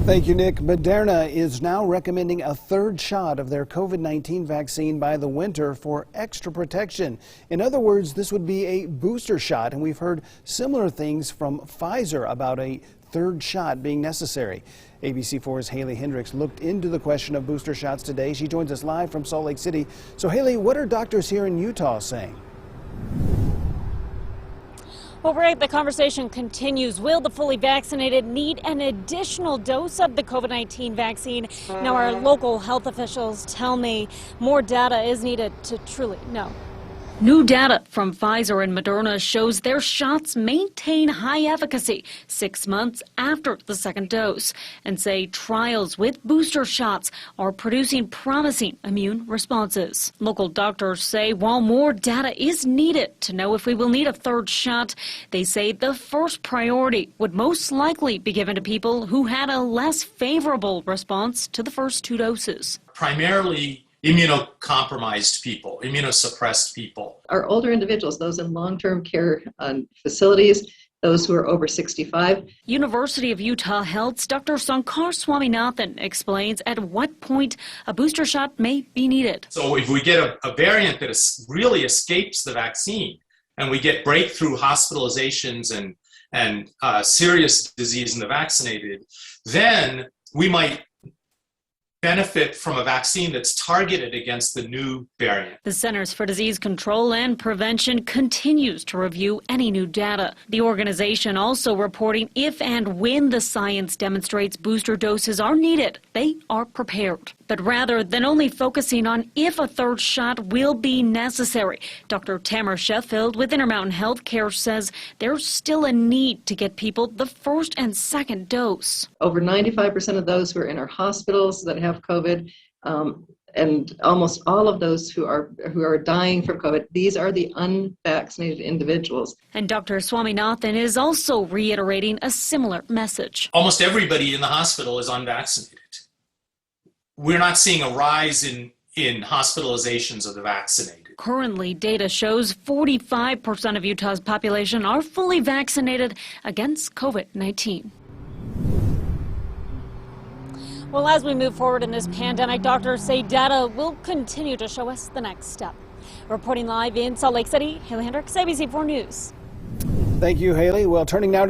Thank you, Nick. Moderna is now recommending a third shot of their COVID-19 vaccine by the winter for extra protection. In other words, this would be a booster shot, and we've heard similar things from Pfizer about a third shot being necessary. ABC4's Haley Hendricks looked into the question of booster shots today. She joins us live from Salt Lake City. So, Haley, what are doctors here in Utah saying? Well, Rick, the conversation continues. Will the fully vaccinated need an additional dose of the COVID-19 vaccine? Now, our local health officials tell me more data is needed to truly know. New data from Pfizer and Moderna shows their shots maintain high efficacy 6 months after the second dose, and say trials with booster shots are producing promising immune responses. Local doctors say while more data is needed to know if we will need a third shot, they say the first priority would most likely be given to people who had a less favorable response to the first 2 doses. Primarily immunocompromised people, immunosuppressed people. Our older individuals, those in long-term care facilities, those who are over 65. University of Utah Health's Dr. Sankar Swaminathan explains at what point a booster shot may be needed. So if we get a variant that really escapes the vaccine, and we get breakthrough hospitalizations and serious disease in the vaccinated, then we might benefit from a vaccine that's targeted against the new variant. The Centers for Disease Control and Prevention continues to review any new data. The organization also reporting if and when the science demonstrates booster doses are needed, they are prepared. But rather than only focusing on if a third shot will be necessary, Dr. Tamara Sheffield with Intermountain Healthcare says there's still a need to get people the first and second dose. Over 95% of those who are in our hospitals that have COVID, and almost all of those who are dying from COVID, these are the unvaccinated individuals. And Dr. Swaminathan is also reiterating a similar message. Almost everybody in the hospital is unvaccinated. We're not seeing a rise in hospitalizations of the vaccinated. Currently, data shows 45% of Utah's population are fully vaccinated against COVID-19. Well, as we move forward in this pandemic, doctors say data will continue to show us the next step. Reporting live in Salt Lake City, Haley Hendricks, ABC4 News. Thank you, Haley. Well, turning now to